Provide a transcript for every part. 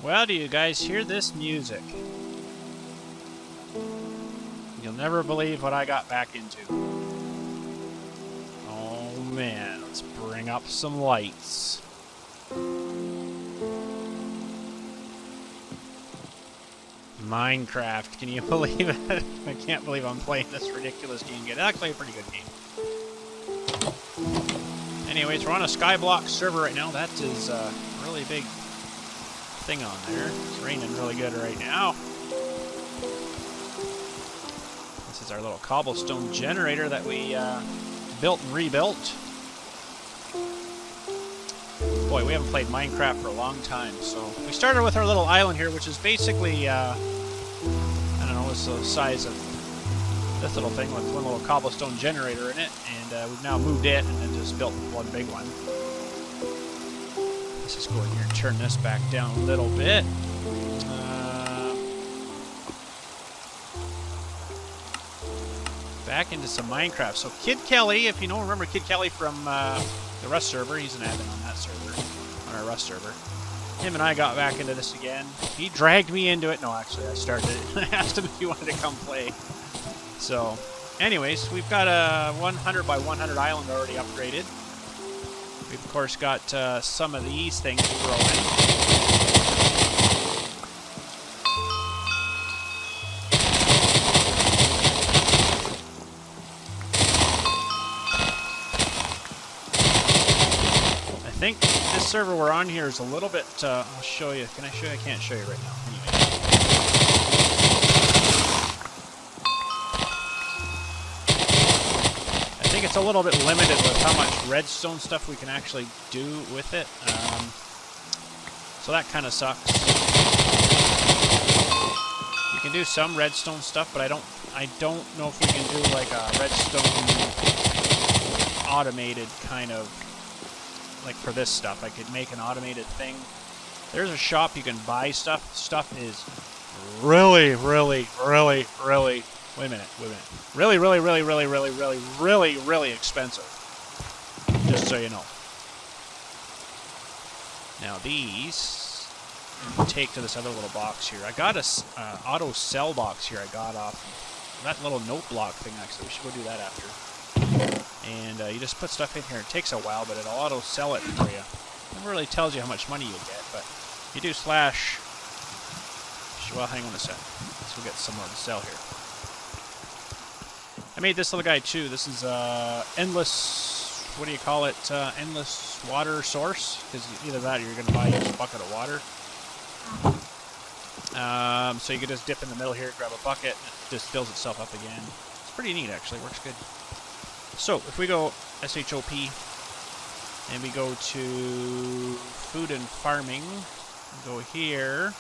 Well, do you guys hear this music? You'll never believe what I got back into. Oh man, let's bring up some lights. Minecraft, can you believe it? I can't believe I'm playing this ridiculous game again. It's actually a pretty good game. Anyways, we're on a Skyblock server right now. That is a really big thing on there. It's raining really good right now. This is our little cobblestone generator that we built and rebuilt. Boy, we haven't played Minecraft for a long time, so we started with our little island here, which is basically, I don't know, it's the size of this little thing with one little cobblestone generator in it, and we've now moved it and then just built one big one. Let's just go in here and turn this back down a little bit. Back into some Minecraft. So Kid Kelly, if you don't remember Kid Kelly from the Rust server, he's an admin on that server, on our Rust server. Him and I got back into this again. He dragged me into it. No, actually, I started it. I asked him if he wanted to come play. So, anyways, we've got a 100 by 100 island already upgraded. We've, of course, got some of these things growing. I think this server we're on here is a little bit, I'll show you. Can I show you? I can't show you right now. Anyway. I think it's a little bit limited with how much redstone stuff we can actually do with it. So that kind of sucks. You can do some redstone stuff, but I don't know if we can do like a redstone automated kind of, like for this stuff. I could make an automated thing. There's a shop you can buy stuff. Stuff is really, really, really, really, wait a minute. Really, really, really, really, really, really, really, really expensive. Just so you know. Now these, I'll take to this other little box here. I got a auto sell box here I got off that little note block thing actually. We should go do that after. And you just put stuff in here. It takes a while, but it'll auto sell it for you. It never really tells you how much money you get, but you do slash. Well, hang on a sec. Let's go get somewhere to sell here. I made this little guy too. This is endless. What do you call it? Endless water source. Because either that or you're going to buy a bucket of water. So you can just dip in the middle here, grab a bucket, and it just fills itself up again. It's pretty neat, actually. Works good. So, if we go SHOP, and we go to food and farming, go here,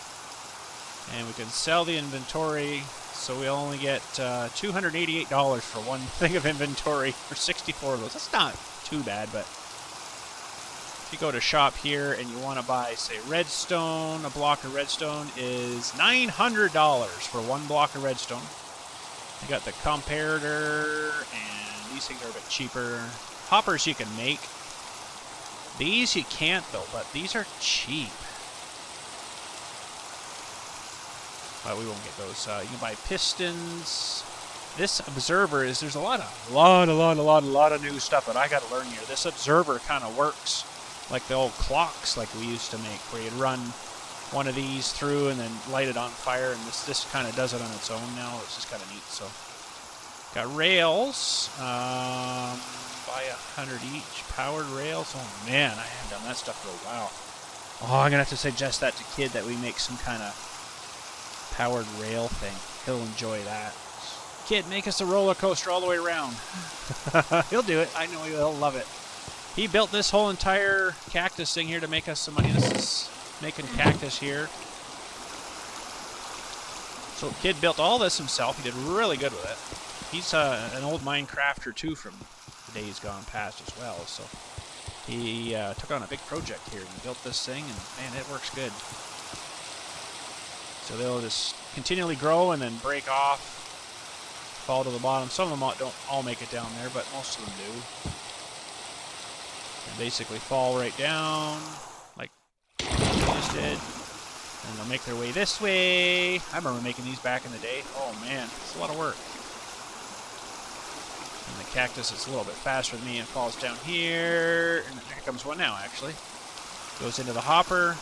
and we can sell the inventory, so we only get $288 for one thing of inventory for 64 of those. That's not too bad, but if you go to shop here and you want to buy, say, redstone, a block of redstone is $900 for one block of redstone. You got the comparator, and these things are a bit cheaper. Hoppers you can make. These you can't though, but these are cheap. But we won't get those. You can buy pistons. This observer is, there's a lot of new stuff that I got to learn here. This observer kind of works like the old clocks like we used to make, where you'd run one of these through and then light it on fire, and this kind of does it on its own now. It's just kind of neat. So got rails, buy 100 each, powered rails. Oh man, I haven't done that stuff for a while. Oh, I'm gonna have to suggest that to Kid that we make some kind of powered rail thing. He'll enjoy that. Kid, make us a roller coaster all the way around. He'll do it. I know he'll love it. He built this whole entire cactus thing here to make us some money. This is making cactus here. So Kid built all this himself. He did really good with it. He's an old Minecrafter too from the days gone past as well. So he took on a big project here and built this thing, and man, it works good. So they'll just continually grow and then break off, fall to the bottom. Some of them don't all make it down there, but most of them do. And basically fall right down, like we just did. And they'll make their way this way. I remember making these back in the day. Oh man, it's a lot of work. And the cactus is a little bit faster than me and falls down here. And here comes one now, actually. Goes into the hopper.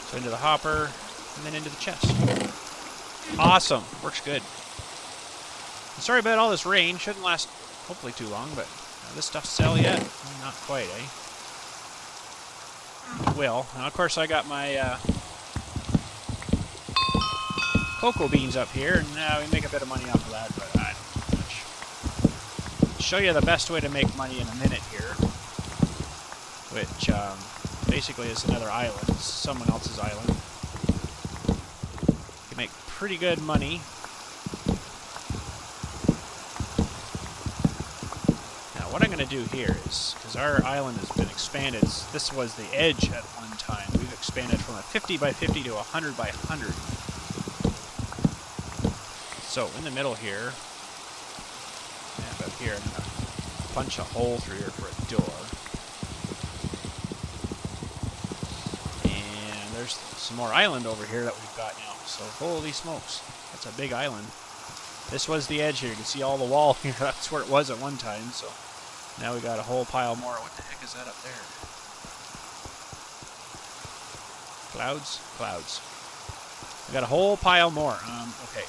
So into the hopper. And then into the chest. Awesome. Works good. And sorry about all this rain. Shouldn't last, hopefully, too long. But this stuff sell yet? Not quite, eh? Will. Now, of course, I got my cocoa beans up here, and we make a bit of money off of that, but I don't do much. I'll show you the best way to make money in a minute here, which basically is another island. It's someone else's island. You can make pretty good money. What I'm going to do here is, because our island has been expanded, this was the edge at one time. We've expanded from a 50 by 50 to a 100 by 100. So in the middle here, about here, I'm going to punch a hole through here for a door. And there's some more island over here that we've got now. So holy smokes, that's a big island. This was the edge here. You can see all the wall here. That's where it was at one time. So now we got a whole pile more. What the heck is that up there? Clouds? Clouds. We got a whole pile more. Okay.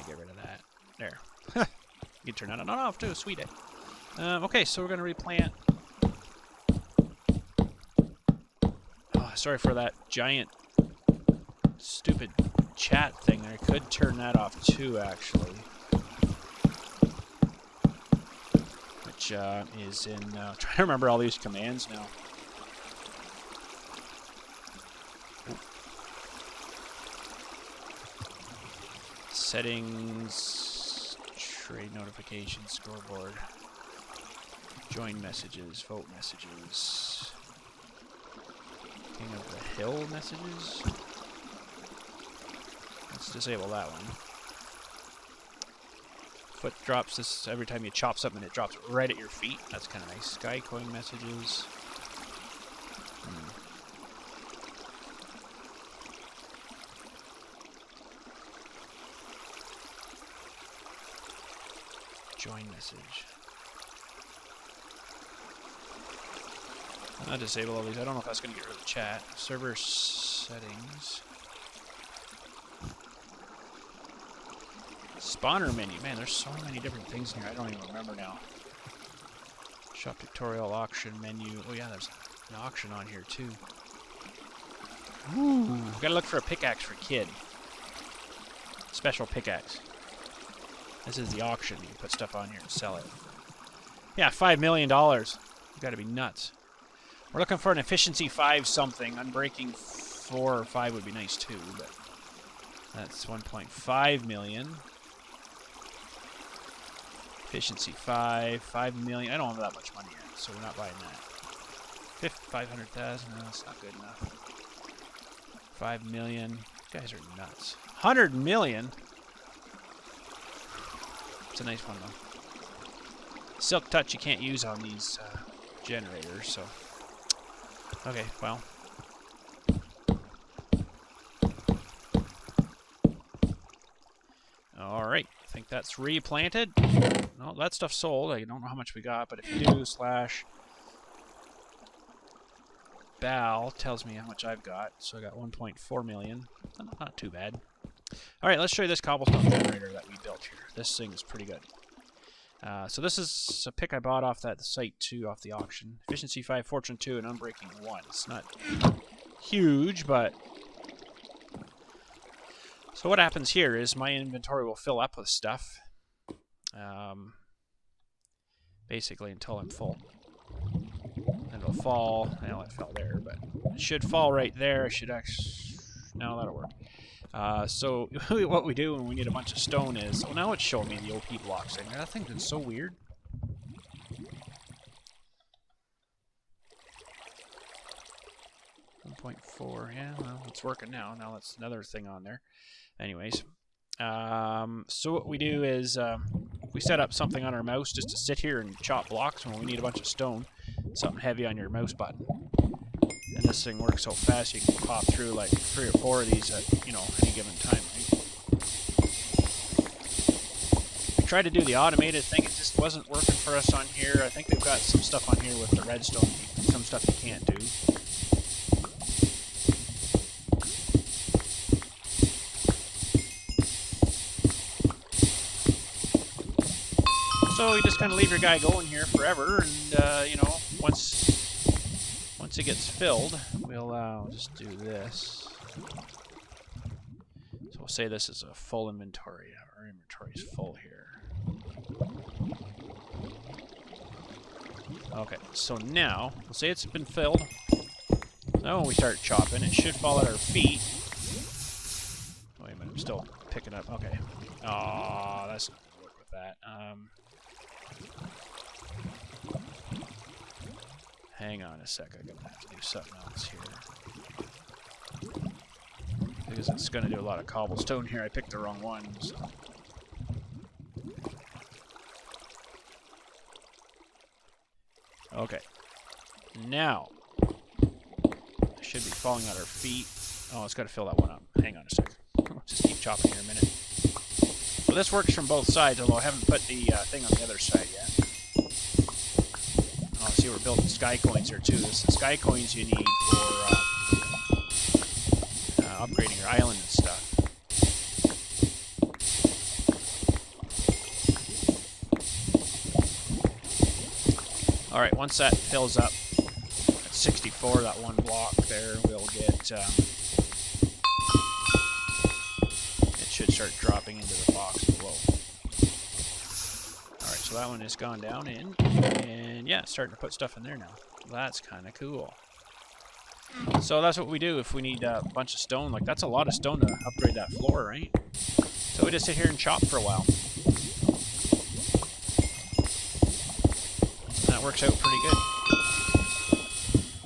Get rid of that. There. You can turn that on and off too. Sweet. Okay, so we're going to replant. Oh, sorry for that giant, stupid chat thing. I could turn that off too, actually. Which is in... trying to remember all these commands now. Settings, trade notifications, scoreboard, join messages, vote messages, King of the Hill messages. Let's disable that one. Foot drops this every time you chop something, it drops right at your feet. That's kind of nice. Sky coin messages. Join message. I'll disable all these. I don't know if that's going to get rid of the chat. Server settings. Spawner menu. Man, there's so many different things in here. I don't even remember now. Shop tutorial, auction menu. Oh yeah, there's an auction on here too. Ooh, gotta look for a pickaxe for kid. Special pickaxe. This is the auction. You can put stuff on here and sell it. Yeah, $5 million. You gotta be nuts. We're looking for an efficiency 5 something. Unbreaking 4 or 5 would be nice too, but that's 1.5 million. Efficiency 5 million. I don't have that much money yet, so we're not buying that. 500,000. No, that's not good enough. 5 million. You guys are nuts. 100 million. It's a nice one though. Silk touch you can't use on these generators, so. Okay, well. Alright, I think that's replanted. No, that stuff's sold. I don't know how much we got, but if you do /bal tells me how much I've got. So I got 1.4 million. Not too bad. Alright, let's show you this cobblestone generator that we built here. This thing is pretty good. So this is a pick I bought off that site too, off the auction. Efficiency 5, Fortune 2, and Unbreaking 1. It's not huge, but... So what happens here is my inventory will fill up with stuff. Basically until I'm full. And it'll fall. Well, it fell there, but it should fall right there. I should actually... No, that'll work. So what we do when we need a bunch of stone is... Well, now it's showing me the OP blocks thing. That thing is so weird. 1.4. Yeah, well, it's working now. Now that's another thing on there. Anyways, so what we do is we set up something on our mouse just to sit here and chop blocks when we need a bunch of stone. Something heavy on your mouse button. And this thing works so fast you can pop through like 3 or 4 of these at, you know, any given time, right? We tried to do the automated thing, it just wasn't working for us on here. I think they've got some stuff on here with the redstone, some stuff you can't do. So you just kind of leave your guy going here forever, and you know, once it gets filled, we'll just do this. So we'll say this is a full inventory. Our inventory is full here. Okay, so now we'll say it's been filled. Now when we start chopping, it should fall at our feet. Wait a minute, I'm still picking up. Okay. Oh, that's not gonna work with that. Hang on a sec, I'm gonna have to do something else here. Because it's gonna do a lot of cobblestone here. I picked the wrong one, so. Okay. Now, it should be falling at our feet. Oh, it's gotta fill that one up. Hang on a sec. I'll just keep chopping here a minute. So this works from both sides, although I haven't put the thing on the other side yet. Oh, see, we're building sky coins here too. This is the sky coins you need for upgrading your island and stuff. All right, once that fills up at 64, that one block there, we'll get. It should start dropping into the box below. All right, so that one has gone down in, and yeah, it's starting to put stuff in there now. That's kind of cool. So that's what we do if we need a bunch of stone. Like, that's a lot of stone to upgrade that floor, right? So we just sit here and chop for a while. And that works out pretty good.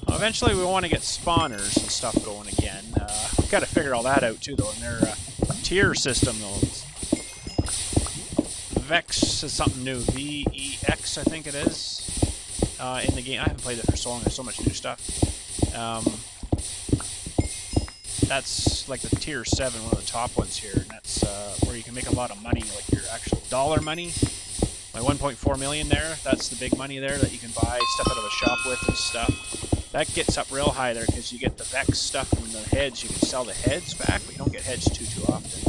Well, eventually we want to get spawners and stuff going again. We've got to figure all that out too, though. And their tier system, though. Vex is something new. VEX, I think it is. In the game. I haven't played it for so long. There's so much new stuff. That's like the tier 7, one of the top ones here, and that's where you can make a lot of money, like your actual dollar money. My 1.4 million there, that's the big money there that you can buy stuff out of the shop with and stuff. That gets up real high there because you get the Vex stuff from the heads. You can sell the heads back, but you don't get heads too often.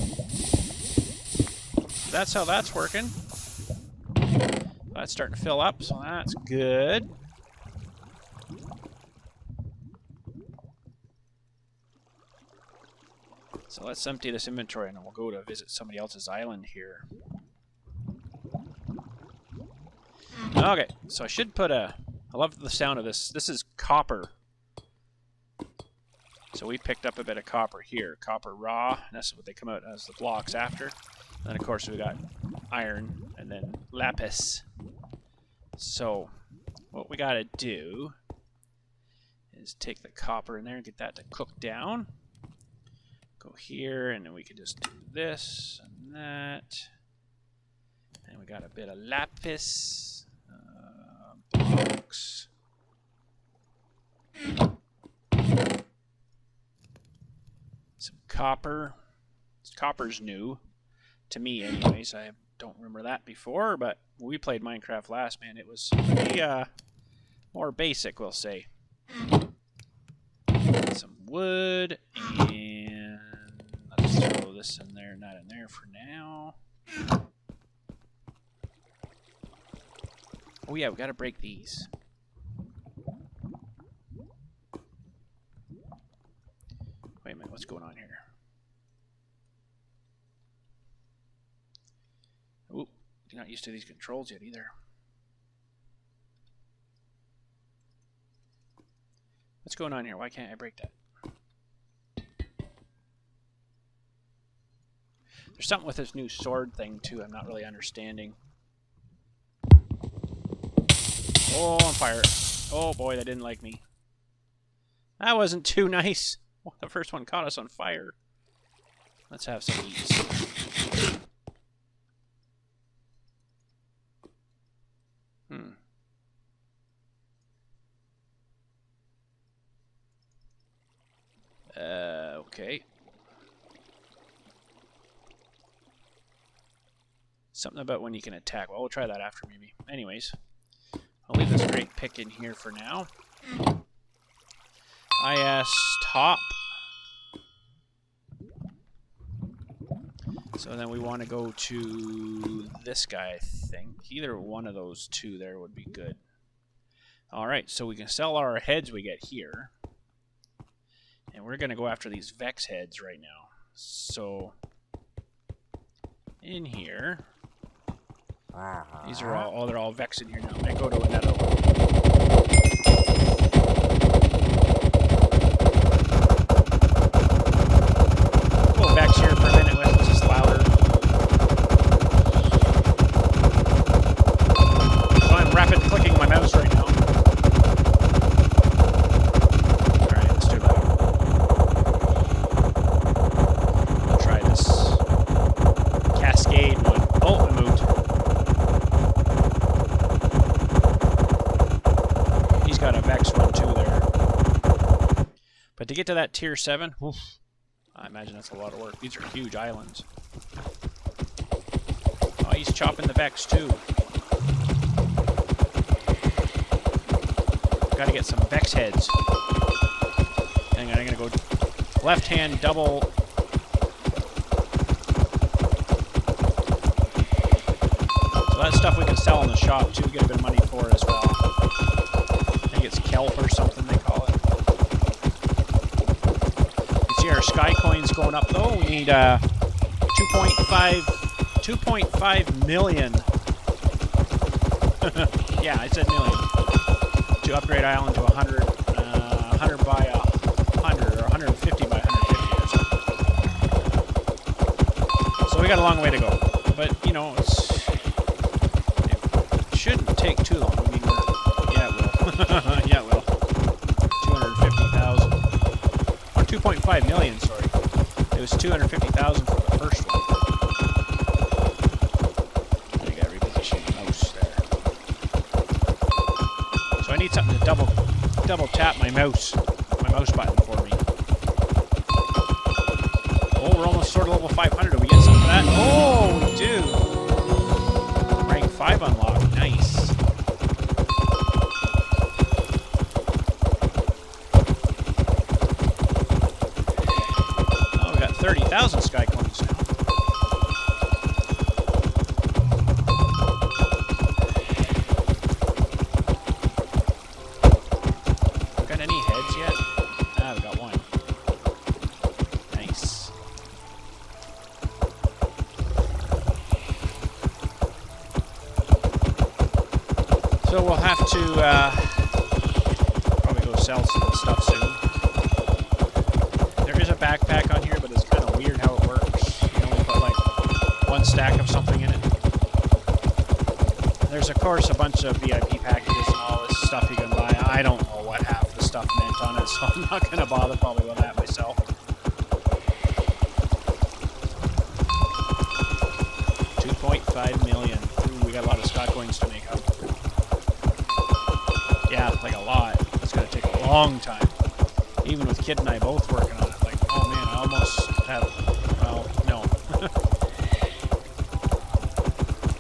That's how that's working. That's starting to fill up, so that's good. So let's empty this inventory and then we'll go to visit somebody else's island here. Okay, so I should put a... I love the sound of this. This is copper. So we picked up a bit of copper here. Copper raw, and that's what they come out as the blocks after. And then of course we got iron and then lapis. So what we gotta do is take the copper in there and get that to cook down. Go here, and then we can just do this and that. And we got a bit of lapis. Blocks. Some copper. Copper's new. To me, anyways. I don't remember that before, but when we played Minecraft last, man, it was pretty, more basic, we'll say. Some wood, and let's throw this in there, not in there for now. Oh yeah, we gotta break these. Wait a minute, what's going on here? Ooh, you're not used to these controls yet either. What's going on here? Why can't I break that? There's something with this new sword thing too I'm not really understanding. Oh, on fire. Oh boy, that didn't like me. That wasn't too nice. Well, the first one caught us on fire. Let's have some eats. Okay. Something about when you can attack. Well, we'll try that after, maybe. Anyways, I'll leave this great pick in here for now. IS top. So then we want to go to this guy, I think. Either one of those two there would be good. Alright, so we can sell our heads we get here. And we're going to go after these Vex heads right now. So, in here, these are all, they're all Vex in here now. I go to another one. Go Vex here for a minute with, it's just louder. So I'm rapid clicking my mouse right now. But to get to that tier 7, oof, I imagine that's a lot of work. These are huge islands. Oh, he's chopping the Vex too. Got to get some Vex heads. Hang on, I'm going to go left hand double. So that stuff we can sell in the shop too, get a bit of money for it as well. I think it's kelp or something they call it. See our sky coins going up though. We need 2.5 million. Yeah, I said million. To upgrade island to 100, 100 by 100 or 150 by 150 or something. So we got a long way to go. But you know, it shouldn't take too long. I mean, yeah, it will. Yeah, it will. 250,000. 2.5 million, sorry. It was 250,000 for the first one. I gotta reposition the mouse there. So I need something to double tap my mouse button for me. Oh, we're almost sort of level 500. Do we get some of that? Oh, we do. Rank 5 unlocked. Nice. 30,000 sky coins now. Got any heads yet? Ah, we got one. Nice. So we'll have to probably go sell some stuff soon. There is a backpack on here, but it's kind of weird how it works. You only put like one stack of something in it. There's of course a bunch of VIP packages and all this stuff you can buy. I don't know what half the stuff meant on it, so I'm not going to bother probably with that myself. 2.5 million. Ooh, we got a lot of Scott coins to make up. Yeah, like a lot. That's going to take a long time. Even with Kid and I both working on it. Like, oh man, I almost have, well, no.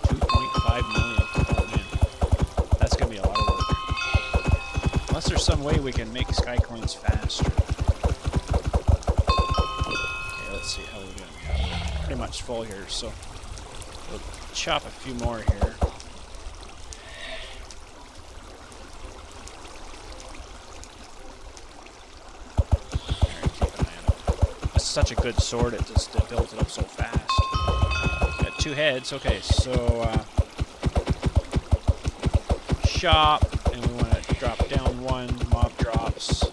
2.5 million. Oh man. That's going to be a lot of work. Unless there's some way we can make sky coins faster. Okay, let's see how we're doing. We're pretty much full here, so we'll chop a few more here. Such a good sword, it just builds it up so fast. Got 2 heads. Okay, so shop, and we want to drop down 1 mob drops,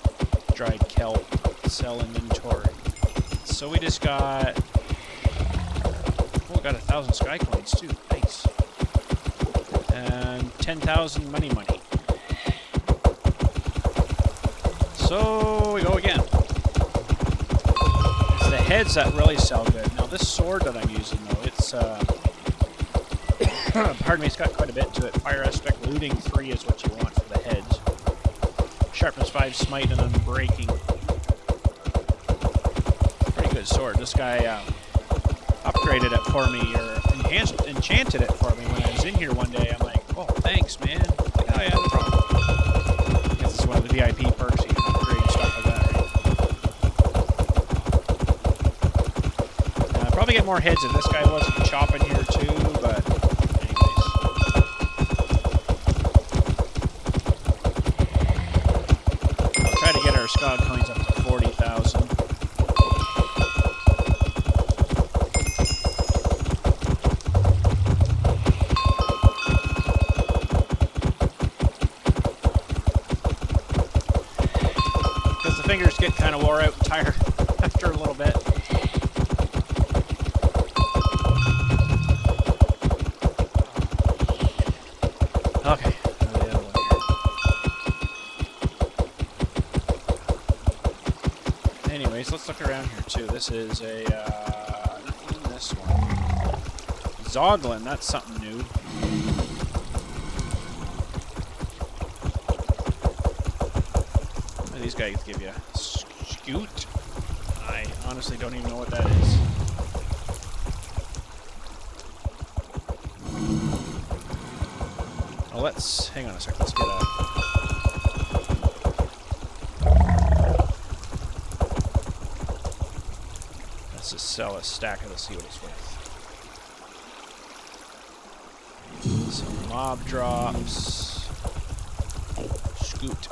dried kelp, sell inventory. So we just got, oh, we got 1,000 sky coins too. Nice. And 10,000 money. So we go again. It's the heads that really sell good. Now this sword that I'm using though, it's pardon me, it's got quite a bit to it. Fire aspect, looting 3 is what you want for the heads. Sharpness 5, smite, and unbreaking. Pretty good sword. This guy upgraded it for me, or enchanted it for me when I was in here one day. I'm like, oh, thanks, man. Like, oh, yeah, no problem. Because it's one of the VIP perks. You can upgrade stuff like that, right? Probably get more heads if this guy wasn't chopping here, too, but... Skog coins up to 40,000. Because the fingers get kind of wore out and tired after a little bit. Okay. Anyways, let's look around here too. This is a nothing in this one. Zoglin, that's something new. What do these guys give you? Scoot? I honestly don't even know what that is. Well, let's hang on a sec. Let's get a. Let's just sell a stack of this, see what it's worth. Some mob drops. Scoot.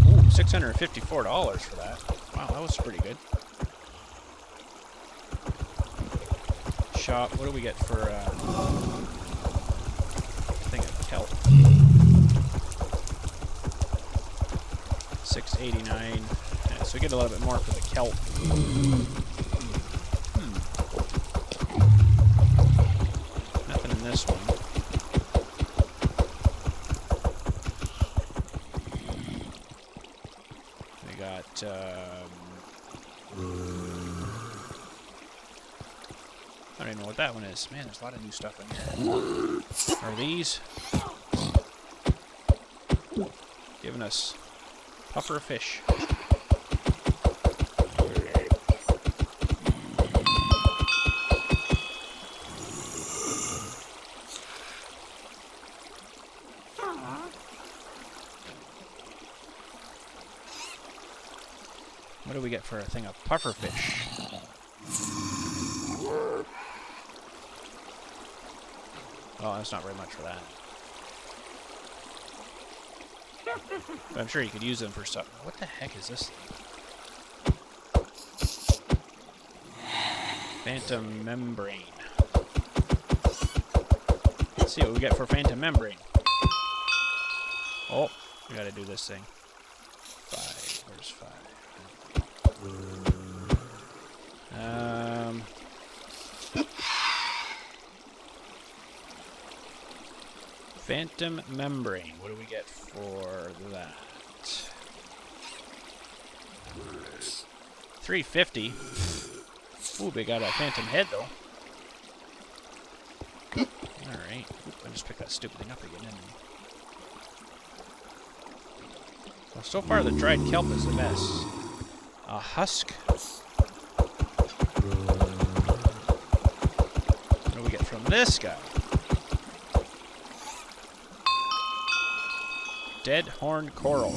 Ooh, $654 for that. Wow, that was pretty good. Shop. What do we get for thing of kelp? $689. Yeah, so we get a little bit more for the kelp. Nothing in this one. We got I don't even know what that one is. Man, there's a lot of new stuff in here. Are these giving us puffer fish? What do we get for a thing of puffer fish? Oh, that's not very much for that. But I'm sure you could use them for stuff. What the heck is this thing? Phantom membrane. Let's see what we get for phantom membrane. Oh, we gotta do this thing. 5. Where's 5? Phantom membrane. What do we get for that? $350. Ooh, we got a phantom head though. Alright. I just picked that stupid thing up again, didn't I? Well, so far the dried kelp is the best. A husk. What do we get from this guy? Dead horned coral.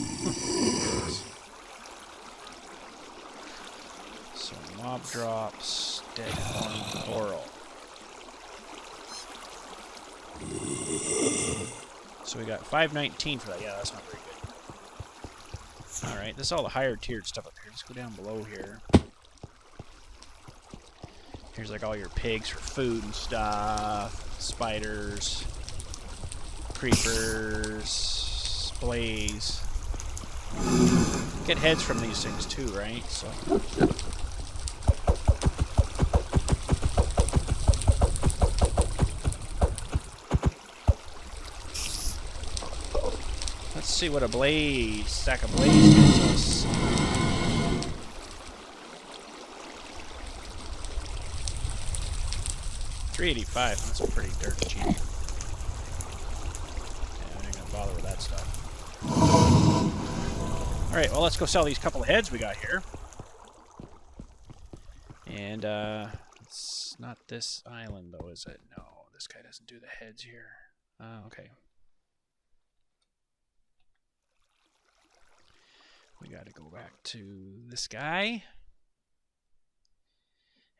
So mob drops, dead horned coral. So we got $519 for that. Yeah, that's not very good. Alright, this is all the higher tiered stuff up here. Let's go down below here. Here's like all your pigs for food and stuff. Spiders. Creepers. Blaze. Get heads from these things too, right? So see what a blaze, stack of blaze gives us. $385. That's pretty dirt cheap. Yeah, I ain't gonna bother with that stuff. All right, well, let's go sell these couple of heads we got here. And it's not this island though, is it? No, this guy doesn't do the heads here. Okay. We got to go back to this guy.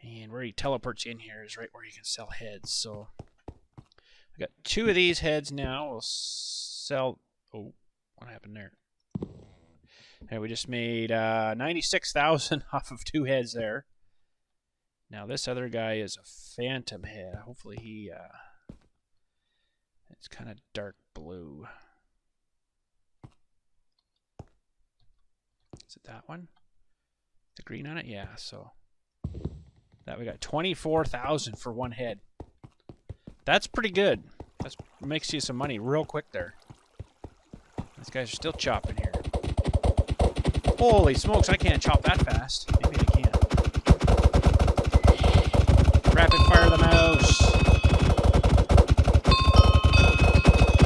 And where he teleports in here is right where you can sell heads. So I got 2 of these heads now. We'll sell. Oh, what happened there? Okay, we just made 96,000 off of 2 heads there. Now this other guy is a phantom head. Hopefully he. It's kind of dark blue. Is it that one? The green on it? Yeah. So. That we got 24,000 for 1 head. That's pretty good. That makes you some money real quick there. These guys are still chopping here. Holy smokes, I can't chop that fast. Maybe I can. Rapid fire the mouse.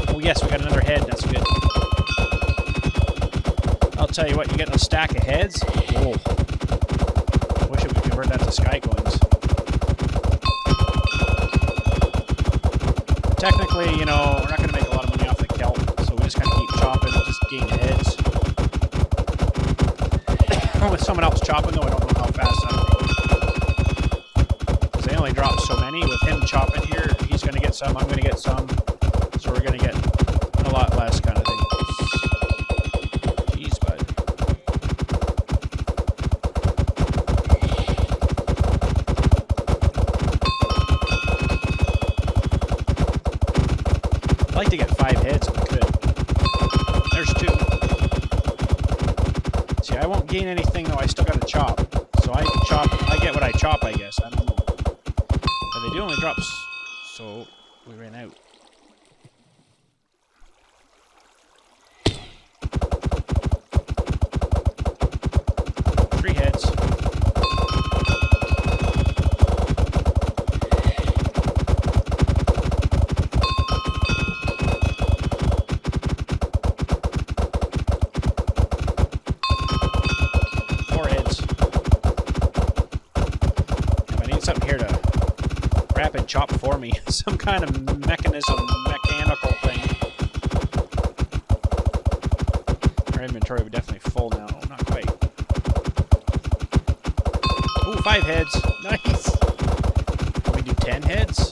Oh yes, we got another head. That's good. I'll tell you what, you get a stack of heads. Whoa. Wish we could convert that to sky coins. Technically, you know, we're not going to make a lot of money off the kelp, so we just kind of keep chopping and just gain heads. With someone else chopping, though, I don't know how fast that'll go. Because they only drop so many. With him chopping here, he's going to get some, I'm going to get some. So we're going to get a lot less kind of thing. Jeez, bud. I'd like to get 5 heads if I could. There's 2. See, I won't gain anything though. I still got to chop. So I get what I chop, I guess. I don't know. But they do only drop. So we ran out. Chop for me. Some kind of mechanical thing. Our inventory is definitely full now. Oh, not quite. Ooh, 5 heads. Nice. Can we do 10 heads?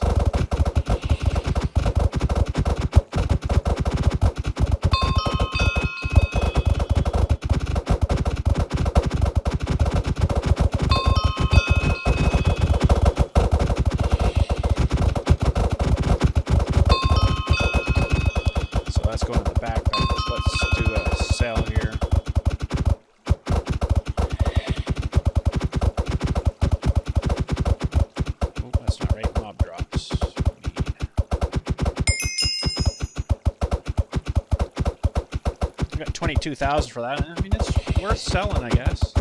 I got 22,000 for that. I mean, it's worth selling, I guess.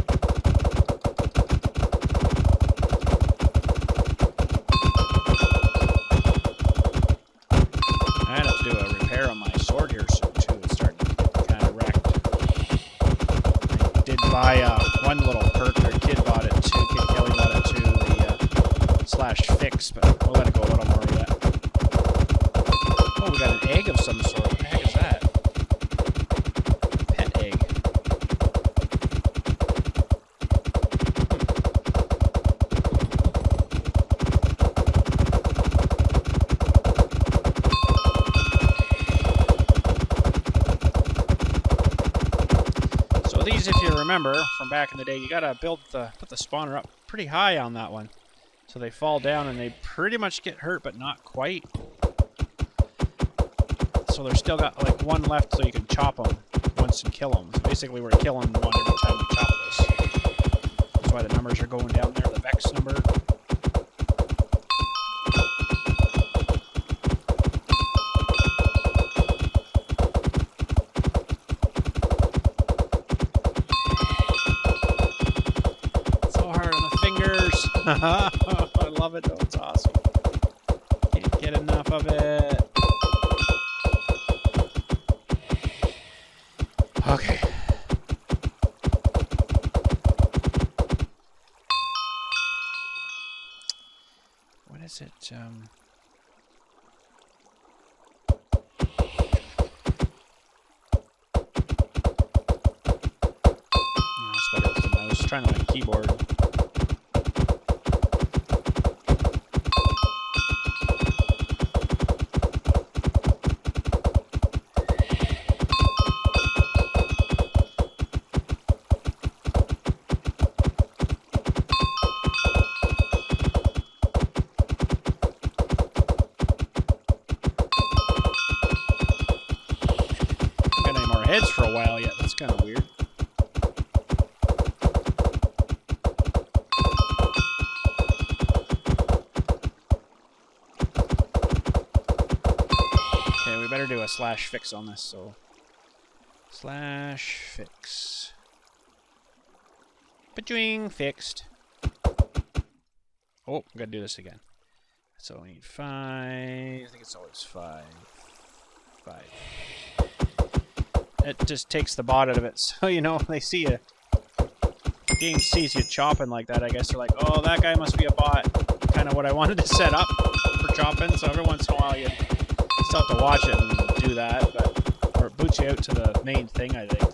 I had to do a repair on my sword here soon too. It's starting to get kind of wrecked. I did buy one little perk, or kid bought it too. Kid Kelly bought it too. The /fix, but we'll let it go a little more yet. Oh, we got an egg of some sort. What the heck is that? Pet egg. So these, if you remember from back in the day, you gotta put the spawner up pretty high on that one. So they fall down and they pretty much get hurt, but not quite. So they're still got like one left, so you can chop them once and kill them. So basically, we're killing one every time we chop this. That's why the numbers are going down there. The Vex number. fingers. I love it though. It's awesome. Can't get enough of it. Okay. What is it? It's better with the mouse. Trying on a keyboard. Heads for a while yet. That's kind of weird. Okay, we better do a slash fix on this. So slash fix. Ba-doing, fixed. Oh, I gotta do this again. So we need 5. I think it's always 5. 5. It just takes the bot out of it. So, you know, they see you. The game sees you chopping like that, I guess they're like, oh, that guy must be a bot. Kind of what I wanted to set up for chopping. So every once in a while you still have to watch it and do that. But, or it boots you out to the main thing, I think.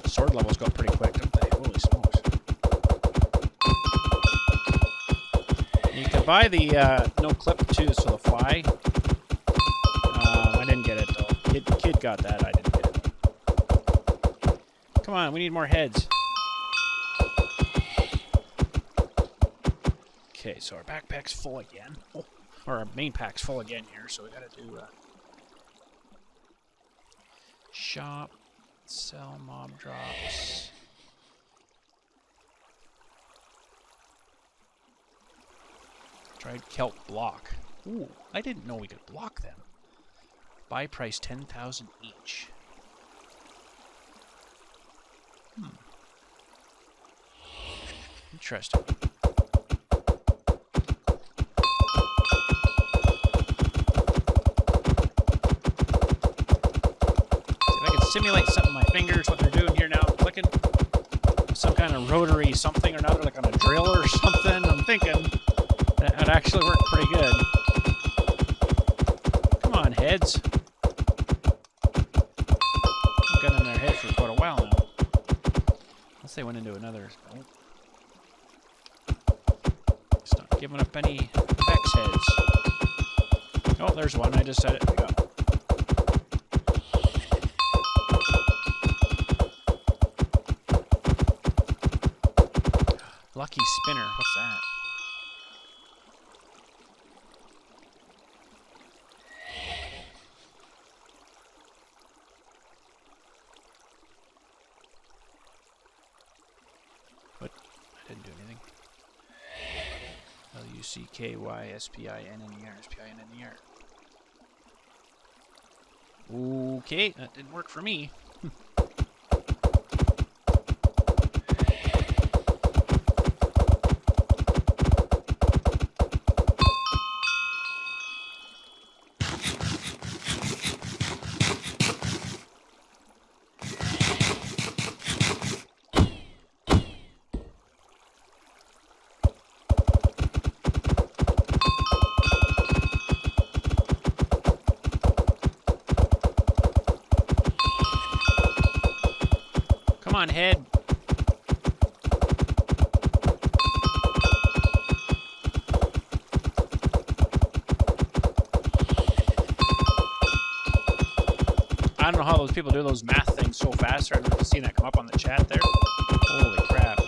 Sword levels go pretty quick, don't they? Holy smokes. You can buy the no clip too, so the fly. I didn't get it though. Kid got that. I didn't get it. Come on, we need more heads. Okay, so our backpack's full again. Oh, or our main pack's full again here, so we gotta do shop, sell mob drops. Tried kelp block. Ooh, I didn't know we could block them. Buy price 10,000 each. Interesting. See if I can simulate something with my fingers, what they're doing here now. I'm clicking some kind of rotary something or another, like on a drill or something. I'm thinking that actually worked pretty good. Come on, heads. I've got in their head for quite a while now. Unless they went into another. Oh. It's not giving up any Vex heads. Oh, there's one. I just said it. There we go. Lucky spinner. What's that? What? I didn't do anything. LUCKYSPINNER. SPINNER. Okay, that didn't work for me. Come on, head. I don't know how those people do those math things so fast. I remember seeing that come up on the chat there. Holy crap.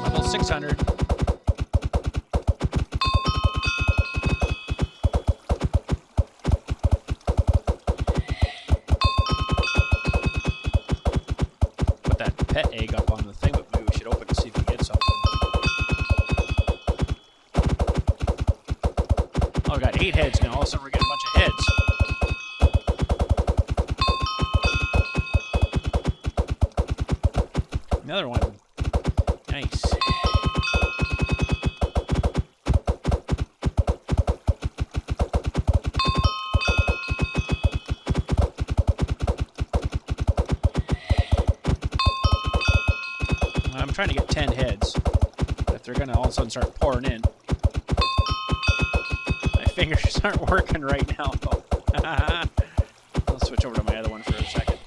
Level 600. pet egg up on the thing, but maybe we should open and see if we get something. Oh, we got 8 heads now. All of a sudden we're getting a bunch of heads. Another one. Nice. I'm trying to get 10 heads, but they're going to all of a sudden start pouring in. My fingers aren't working right now, though. I'll switch over to my other one for a second.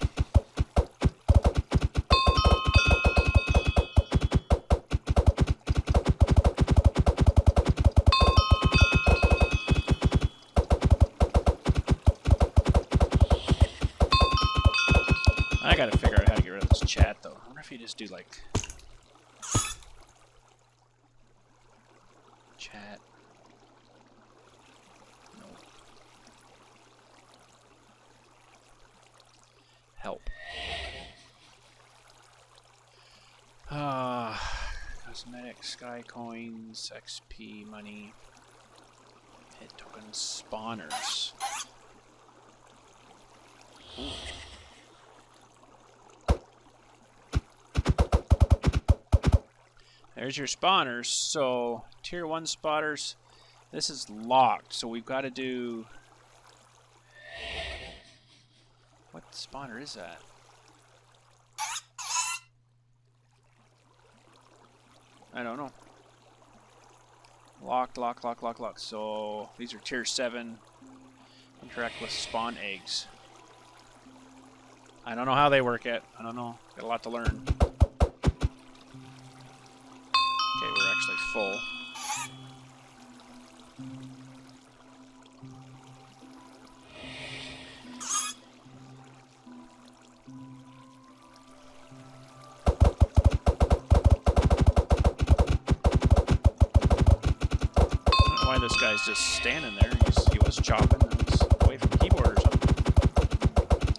I gotta figure out how to get rid of this chat, though. I wonder if you just do, like... chat. No. Help. Cosmetics, sky coins, XP, money, hit tokens, spawners. Ooh. There's your spawners. So, tier 1 spotters. This is locked, so we've got to do... What spawner is that? I don't know. Locked, locked, locked, locked, locked. So, these are tier 7. Interact with spawn eggs. I don't know how they work yet. I don't know. Got a lot to learn. Okay, we're actually full. I don't know why this guy's just standing there. He was chopping and he's away from the keyboard or something.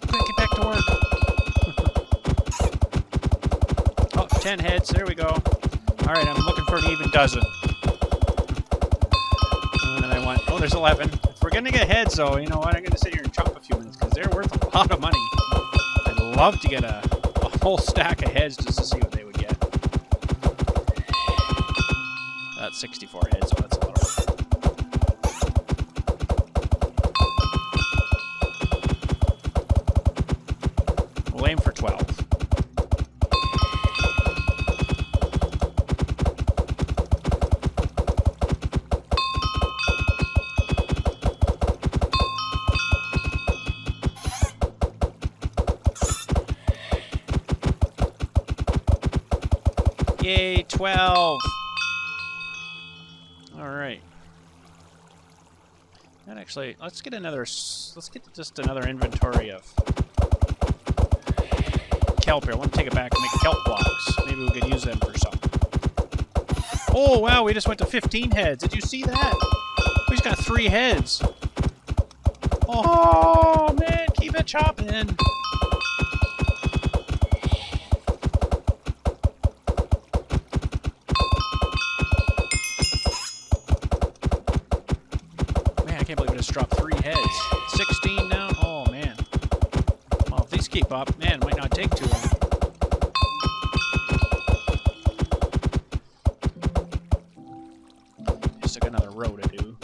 Quick, get back to work. Oh, 10 heads. There we go. Alright, I'm looking for an even dozen. And then I went, oh, there's 11. If we're gonna get heads, though, you know what? I'm gonna sit here and chop a few minutes, because they're worth a lot of money. I'd love to get a whole stack of heads just to see what they would get. That's 64 heads, so that's a lot of work. We'll aim for 12. Yay, 12! Alright. And actually, let's get just another inventory of kelp here. I want to take it back and make kelp blocks. Maybe we could use them for something. Oh, wow, we just went to 15 heads. Did you see that? We just got 3 heads. Oh, man, keep it chopping. I can't believe I just dropped 3 heads. 16 now? Oh, man. Well, if these keep up, man, it might not take too long. Just got another row to do.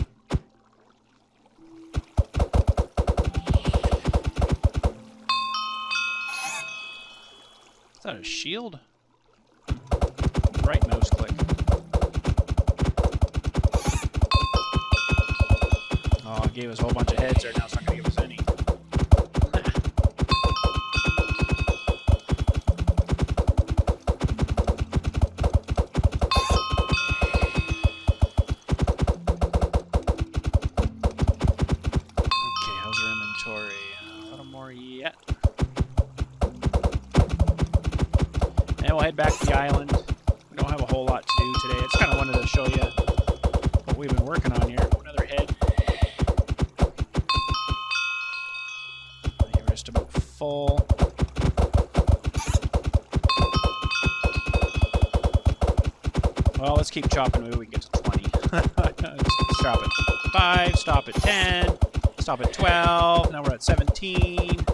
Is that a shield? Right mouse click. Oh, it gave us a whole bunch of heads there. Now it's not going to give us any. Okay, how's our inventory? A little more yet. And we'll head back to the island. We don't have a whole lot to do today. I just kind of wanted to show you what we've been working on here. Another head. Full. Well, let's keep chopping. Maybe we can get to 20. Stop at 5, stop at 10, stop at 12. Now we're at 17.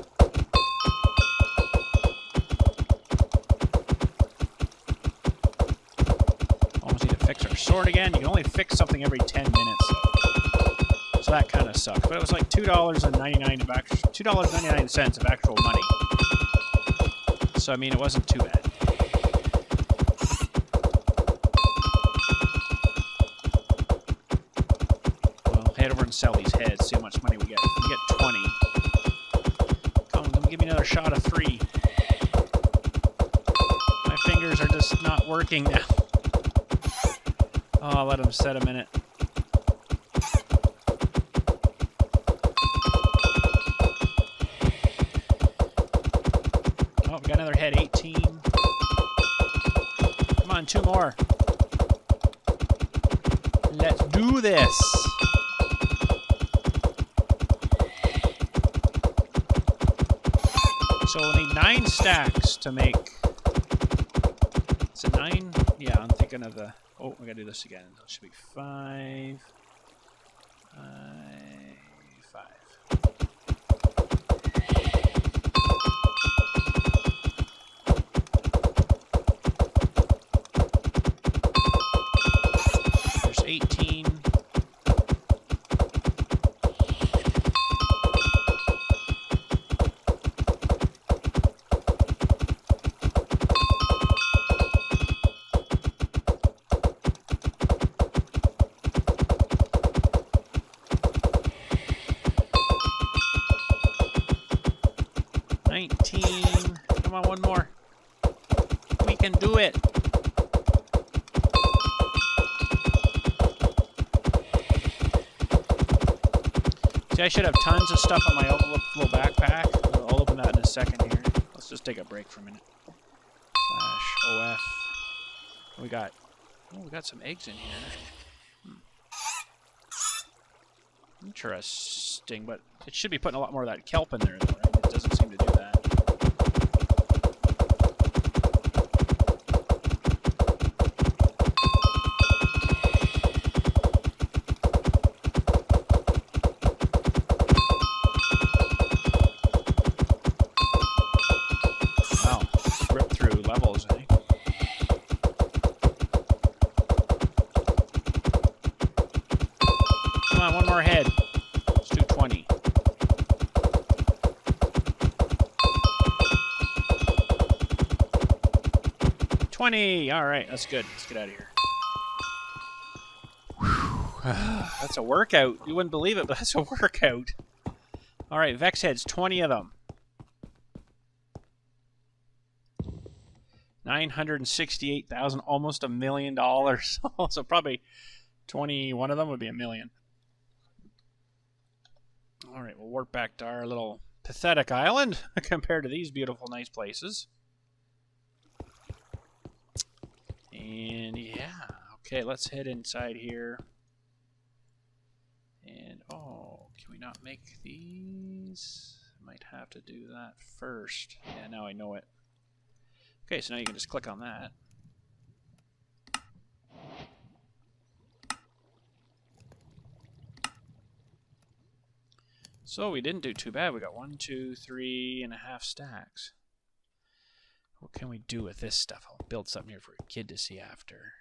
Almost need to fix our sword again. You can only fix something every 10 minutes. So that kind of sucks. But it was like $2.99 of actual money. So, I mean, it wasn't too bad. Well, head over and sell these heads. See how much money we get. If we get 20. Come on, give me another shot of 3. My fingers are just not working now. Oh, I'll let them set a minute. Oh, we got another head, 18. Come on, 2 more. Let's do this. So we'll need 9 stacks to make... Is it 9? Yeah, I'm thinking of the... Oh, we gotta do this again. So it should be 5. 5. There's 18. Come on, one more. We can do it. See, I should have tons of stuff on my overflow backpack. I'll open that in a second here. Let's just take a break for a minute. /OF. We got some eggs in here. Interesting, but it should be putting a lot more of that kelp in there, though, right? It doesn't seem to do that. Wow, rip through levels, eh? Come on, one more head. Let's do 20. All right, that's good. Let's get out of here. That's a workout. You wouldn't believe it, but that's a workout. All right, Vex heads, 20 of them. 968,000, almost $1 million. So probably 21 of them would be $1 million. All right, we'll warp back to our little pathetic island compared to these beautiful, nice places. And yeah, okay, let's head inside here. And oh, can we not make these? Might have to do that first. Yeah, now I know it. Okay, so now you can just click on that. So we didn't do too bad. We got 1, 2, 3.5 stacks. What can we do with this stuff? I'll build something here for a kid to see after.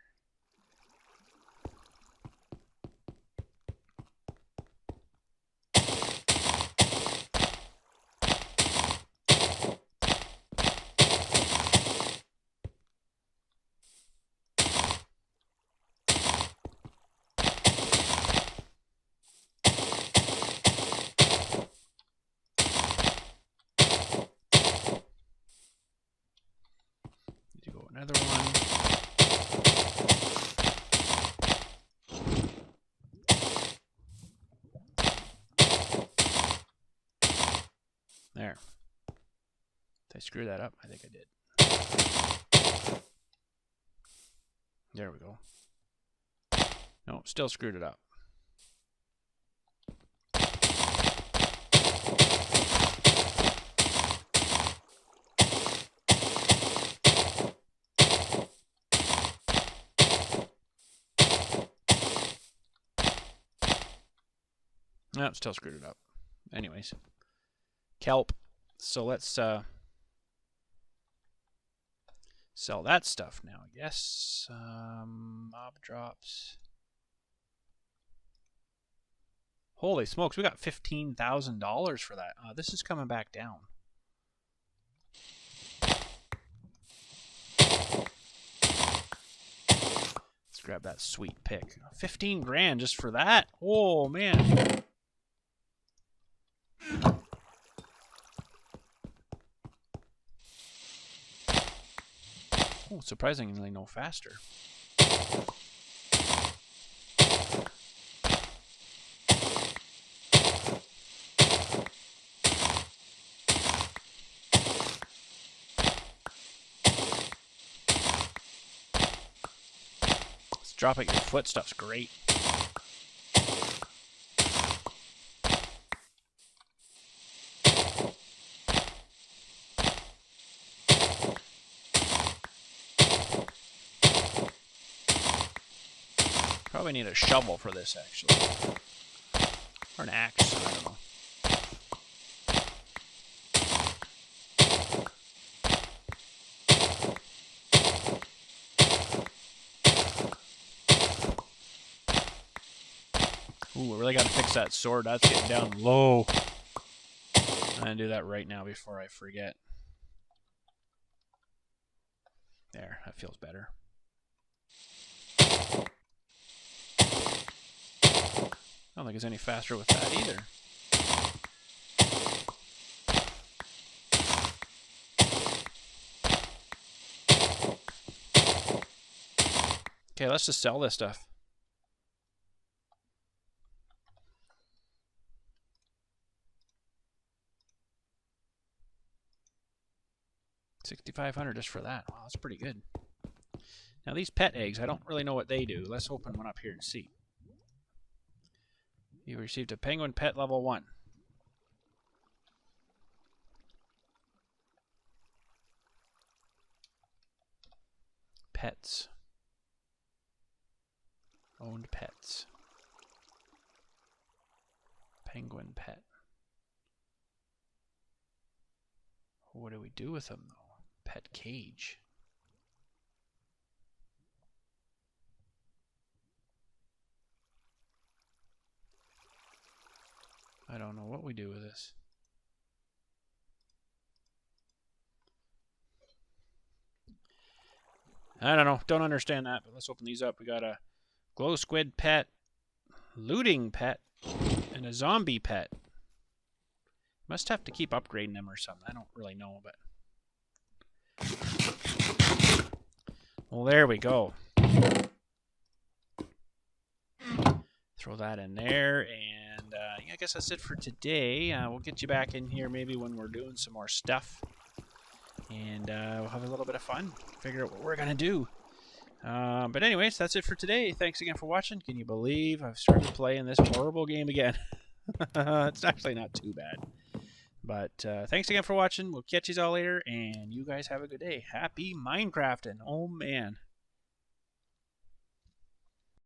Another one. There. Did I screw that up? I think I did. There we go. No, still screwed it up. No, still screwed it up. Anyways. Kelp. So let's sell that stuff now, I guess. Mob drops. Holy smokes, we got $15,000 for that. This is coming back down. Let's grab that sweet pick. 15 grand just for that? Oh, man. Oh, surprisingly no faster. Dropping your foot stuff's great. Probably need a shovel for this, actually. Or an axe, I don't know. Ooh, I really got to fix that sword. That's getting down low. I'm going to do that right now before I forget. There, that feels better. I don't think it's any faster with that either. Okay, let's just sell this stuff. $6,500 just for that. Wow, that's pretty good. Now these pet eggs, I don't really know what they do. Let's open one up here and see. You received a penguin pet level 1. Pets. Owned pets. Penguin pet. What do we do with them though? Pet cage. I don't know what we do with this. I don't know. Don't understand that, but let's open these up. We got a glow squid pet, looting pet, and a zombie pet. Must have to keep upgrading them or something. I don't really know, but... Well, there we go. Throw that in there, and yeah, I guess that's it for today. We'll get you back in here maybe when we're doing some more stuff. And we'll have a little bit of fun. Figure out what we're going to do. But anyways, that's it for today. Thanks again for watching. Can you believe I've started playing this horrible game again? It's actually not too bad. But thanks again for watching. We'll catch you all later, and you guys have a good day. Happy Minecrafting. Oh, man.